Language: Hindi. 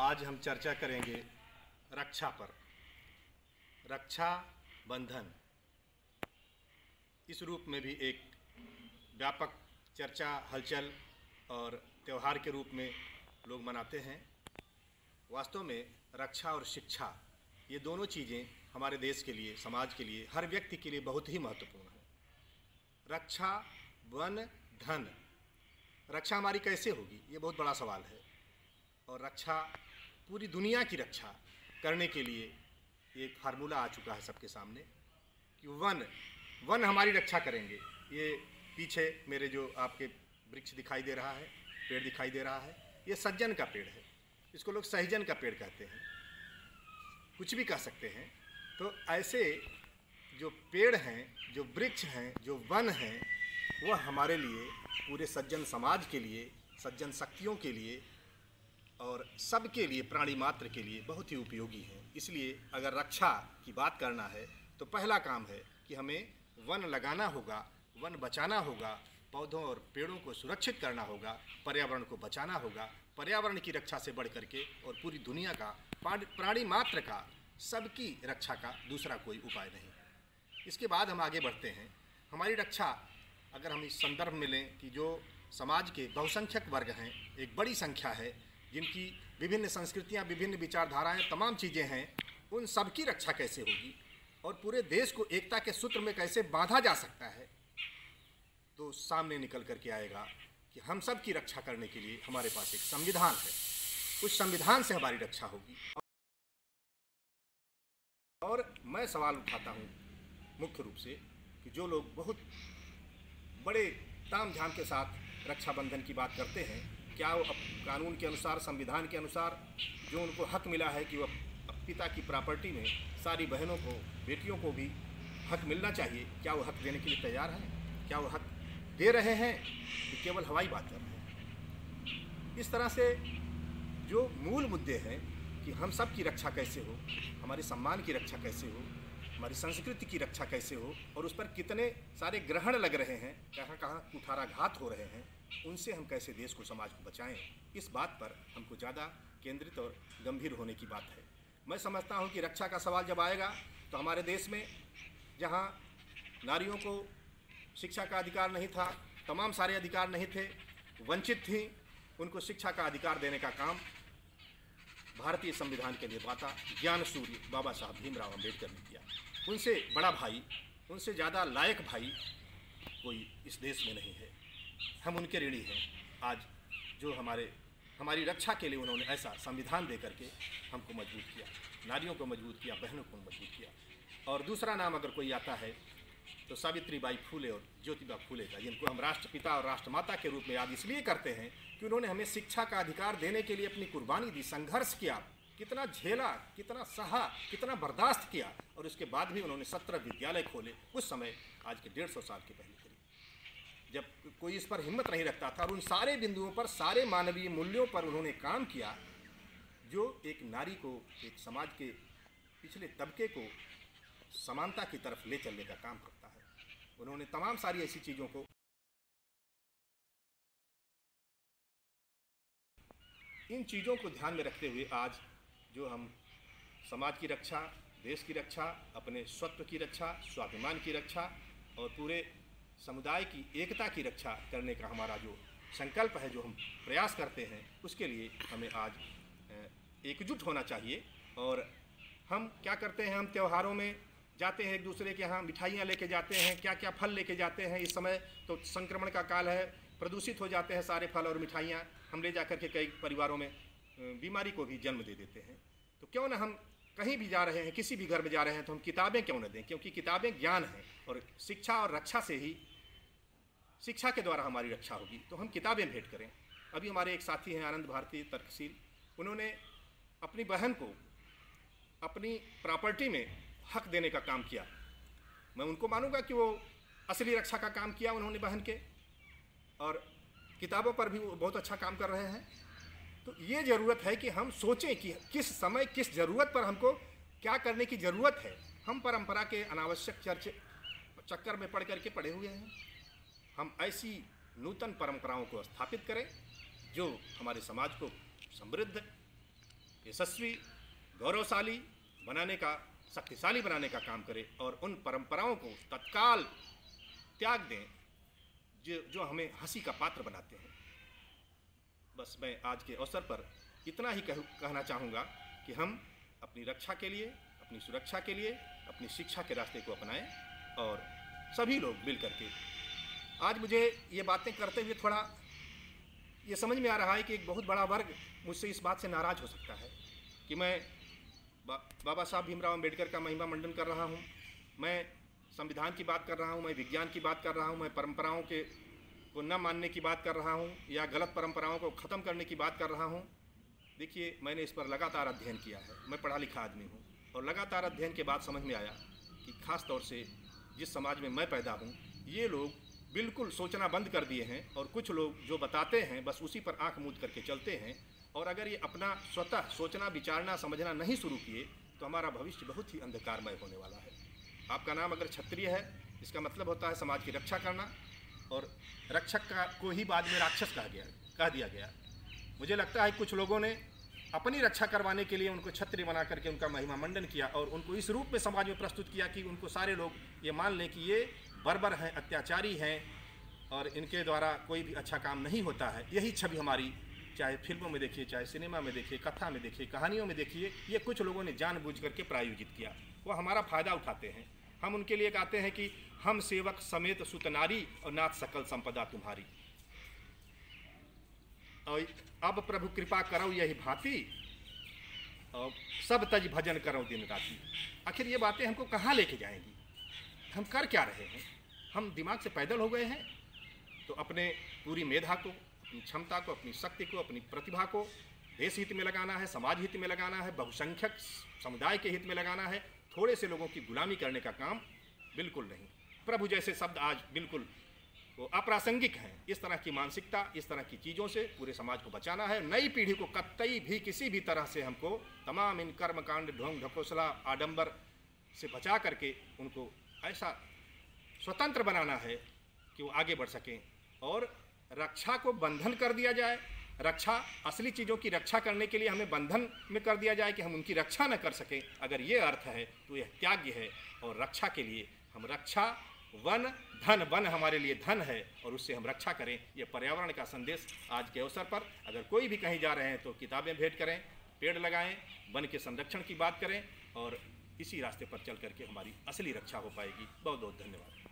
आज हम चर्चा करेंगे रक्षा पर। रक्षा बंधन इस रूप में भी एक व्यापक चर्चा, हलचल और त्यौहार के रूप में लोग मनाते हैं। वास्तव में रक्षा और शिक्षा ये दोनों चीज़ें हमारे देश के लिए, समाज के लिए, हर व्यक्ति के लिए बहुत ही महत्वपूर्ण है। रक्षा बंधन, रक्षा हमारी कैसे होगी, ये बहुत बड़ा सवाल है। और रक्षा, पूरी दुनिया की रक्षा करने के लिए एक फार्मूला आ चुका है सबके सामने कि वन हमारी रक्षा करेंगे। ये पीछे मेरे जो आपके वृक्ष दिखाई दे रहा है, पेड़ दिखाई दे रहा है, ये सज्जन का पेड़ है। इसको लोग सहजन का पेड़ कहते हैं, कुछ भी कह सकते हैं। तो ऐसे जो पेड़ हैं, जो वृक्ष हैं, जो वन हैं, वह हमारे लिए, पूरे सज्जन समाज के लिए, सज्जन शक्तियों के लिए और सबके लिए, प्राणी मात्र के लिए बहुत ही उपयोगी हैं। इसलिए अगर रक्षा की बात करना है तो पहला काम है कि हमें वन लगाना होगा, वन बचाना होगा, पौधों और पेड़ों को सुरक्षित करना होगा, पर्यावरण को बचाना होगा। पर्यावरण की रक्षा से बढ़ करके और पूरी दुनिया का, प्राणी मात्र का, सबकी रक्षा का दूसरा कोई उपाय नहीं। इसके बाद हम आगे बढ़ते हैं। हमारी रक्षा, अगर हम इस संदर्भ में लें कि जो समाज के बहुसंख्यक वर्ग हैं, एक बड़ी संख्या है, जिनकी विभिन्न संस्कृतियां, विभिन्न विचारधाराएं, तमाम चीज़ें हैं, उन सब की रक्षा कैसे होगी और पूरे देश को एकता के सूत्र में कैसे बांधा जा सकता है, तो सामने निकल करके आएगा कि हम सब की रक्षा करने के लिए हमारे पास एक संविधान है। उस संविधान से हमारी रक्षा होगी। और मैं सवाल उठाता हूँ मुख्य रूप से कि जो लोग बहुत बड़े ताम झाम के साथ रक्षाबंधन की बात करते हैं, क्या वो कानून के अनुसार, संविधान के अनुसार जो उनको हक मिला है कि वह पिता की प्रॉपर्टी में सारी बहनों को, बेटियों को भी हक मिलना चाहिए, क्या वो हक देने के लिए तैयार हैं? क्या वो हक दे रहे हैं कि केवल हवाई बात कर रहे हैं? इस तरह से जो मूल मुद्दे हैं कि हम सब की रक्षा कैसे हो, हमारे सम्मान की रक्षा कैसे हो, हमारी संस्कृति की रक्षा कैसे हो, और उस पर कितने सारे ग्रहण लग रहे हैं, कहाँ कहाँ कुठाराघात हो रहे हैं, उनसे हम कैसे देश को, समाज को बचाएं, इस बात पर हमको ज़्यादा केंद्रित और गंभीर होने की बात है। मैं समझता हूं कि रक्षा का सवाल जब आएगा तो हमारे देश में जहां नारियों को शिक्षा का अधिकार नहीं था, तमाम सारे अधिकार नहीं थे, वंचित थी, उनको शिक्षा का अधिकार देने का काम भारतीय संविधान के निर्माता ज्ञान सूर्य बाबा साहब भीमराव अम्बेडकर ने किया। उनसे बड़ा भाई, उनसे ज़्यादा लायक भाई कोई इस देश में नहीं है। हम उनके ऋणी हैं। आज जो हमारी रक्षा के लिए उन्होंने ऐसा संविधान दे करके हमको मजबूत किया, नारियों को मजबूत किया, बहनों को मजबूत किया। और दूसरा नाम अगर कोई आता है तो सावित्रीबाई फूले और ज्योतिबा फूले का, जिनको हम राष्ट्रपिता और राष्ट्रमाता के रूप में याद इसलिए करते हैं कि उन्होंने हमें शिक्षा का अधिकार देने के लिए अपनी कुर्बानी दी, संघर्ष किया, कितना झेला, कितना सहा, कितना बर्दाश्त किया, और उसके बाद भी उन्होंने 17 विद्यालय खोले। उस समय आज के 150 साल के पहले करीब, जब कोई इस पर हिम्मत नहीं रखता था, और उन सारे बिंदुओं पर, सारे मानवीय मूल्यों पर उन्होंने काम किया जो एक नारी को, एक समाज के पिछले तबके को समानता की तरफ ले चलने का काम करता है। उन्होंने तमाम सारी ऐसी चीज़ों को, इन चीज़ों को ध्यान में रखते हुए आज जो हम समाज की रक्षा, देश की रक्षा, अपने स्वत्व की रक्षा, स्वाभिमान की रक्षा और पूरे समुदाय की एकता की रक्षा करने का हमारा जो संकल्प है, जो हम प्रयास करते हैं, उसके लिए हमें आज एकजुट होना चाहिए। और हम क्या करते हैं, हम त्योहारों में जाते हैं, एक दूसरे के यहाँ मिठाइयाँ लेके जाते हैं, क्या क्या फल लेके जाते हैं। इस समय तो संक्रमण का काल है, प्रदूषित हो जाते हैं सारे फल और मिठाइयाँ, हम ले जा कर के कई परिवारों में बीमारी को भी जन्म दे देते हैं। तो क्यों ना हम कहीं भी जा रहे हैं, किसी भी घर में जा रहे हैं, तो हम किताबें क्यों न दें, क्योंकि किताबें ज्ञान हैं, और शिक्षा और रक्षा से ही, शिक्षा के द्वारा हमारी रक्षा होगी। तो हम किताबें भेंट करें। अभी हमारे एक साथी हैं आनंद भारती तर्कशील, उन्होंने अपनी बहन को अपनी प्रॉपर्टी में हक देने का काम किया। मैं उनको मानूंगा कि वो असली रक्षा का काम किया उन्होंने बहन के, और किताबों पर भी वो बहुत अच्छा काम कर रहे हैं। तो ये ज़रूरत है कि हम सोचें कि किस समय, किस ज़रूरत पर हमको क्या करने की ज़रूरत है। हम परंपरा के अनावश्यक चक्कर में पड़ करके पड़े हुए हैं। हम ऐसी नूतन परंपराओं को स्थापित करें जो हमारे समाज को समृद्ध यशस्वी, गौरवशाली बनाने का, शक्तिशाली बनाने का काम करें और उन परंपराओं को तत्काल त्याग दें जो हमें हंसी का पात्र बनाते हैं। बस मैं आज के अवसर पर इतना ही कहना चाहूँगा कि हम अपनी रक्षा के लिए, अपनी सुरक्षा के लिए अपनी शिक्षा के रास्ते को अपनाएं और सभी लोग मिल करके। आज मुझे ये बातें करते हुए थोड़ा ये समझ में आ रहा है कि एक बहुत बड़ा वर्ग मुझसे इस बात से नाराज़ हो सकता है कि मैं बाबा साहब भीमराव अम्बेडकर का महिमा मंडन कर रहा हूँ, मैं संविधान की बात कर रहा हूँ, मैं विज्ञान की बात कर रहा हूँ, मैं परंपराओं को न मानने की बात कर रहा हूँ या गलत परंपराओं को ख़त्म करने की बात कर रहा हूँ। देखिए, मैंने इस पर लगातार अध्ययन किया है, मैं पढ़ा लिखा आदमी हूँ और लगातार अध्ययन के बाद समझ में आया कि ख़ास तौर से जिस समाज में मैं पैदा हूँ, ये लोग बिल्कुल सोचना बंद कर दिए हैं और कुछ लोग जो बताते हैं बस उसी पर आंख मूंद करके चलते हैं। और अगर ये अपना स्वतः सोचना, विचारना, समझना नहीं शुरू किए तो हमारा भविष्य बहुत ही अंधकारमय होने वाला है। आपका नाम अगर क्षत्रिय है, इसका मतलब होता है समाज की रक्षा करना, और रक्षक को ही बाद में राक्षस कह दिया गया। मुझे लगता है कुछ लोगों ने अपनी रक्षा करवाने के लिए उनको क्षत्रिय बना करके उनका महिमा मंडन किया और उनको इस रूप में समाज में प्रस्तुत किया कि उनको सारे लोग ये मान लें कि ये बर्बर हैं, अत्याचारी हैं और इनके द्वारा कोई भी अच्छा काम नहीं होता है। यही छवि हमारी, चाहे फिल्मों में देखिए, चाहे सिनेमा में देखिए, कथा में देखिए, कहानियों में देखिए, ये कुछ लोगों ने जानबूझ करके प्रायोजित किया। वो हमारा फ़ायदा उठाते हैं। हम उनके लिए कहते हैं कि हम सेवक समेत सुत नारी और नाथ सकल संपदा तुम्हारी, और अब प्रभु कृपा करो यही भांति और सब तज भजन करो दिन राति। आखिर ये बातें हमको कहाँ लेके जाएंगी? हम कर क्या रहे हैं? हम दिमाग से पैदल हो गए हैं। तो अपने पूरी मेधा को, अपनी क्षमता को, अपनी शक्ति को, अपनी प्रतिभा को देश हित में लगाना है, समाज हित में लगाना है, बहुसंख्यक समुदाय के हित में लगाना है। थोड़े से लोगों की गुलामी करने का काम बिल्कुल नहीं। प्रभु जैसे शब्द आज बिल्कुल वो अप्रासंगिक हैं। इस तरह की मानसिकता, इस तरह की चीज़ों से पूरे समाज को बचाना है। नई पीढ़ी को कतई भी किसी भी तरह से हमको तमाम इन कर्मकांड, ढोंग ढकोसला, आडंबर से बचा करके उनको ऐसा स्वतंत्र बनाना है कि वो आगे बढ़ सकें और रक्षा को बंधन कर दिया जाए। रक्षा, असली चीज़ों की रक्षा करने के लिए हमें बंधन में कर दिया जाए कि हम उनकी रक्षा न कर सकें। अगर ये अर्थ है तो यह त्याग्य है। और रक्षा के लिए हम रक्षा, वन धन, वन हमारे लिए धन है और उससे हम रक्षा करें। ये पर्यावरण का संदेश आज के अवसर पर अगर कोई भी कहीं जा रहे हैं तो किताबें भेंट करें, पेड़ लगाएं, वन के संरक्षण की बात करें और इसी रास्ते पर चल करके हमारी असली रक्षा हो पाएगी। बहुत बहुत धन्यवाद।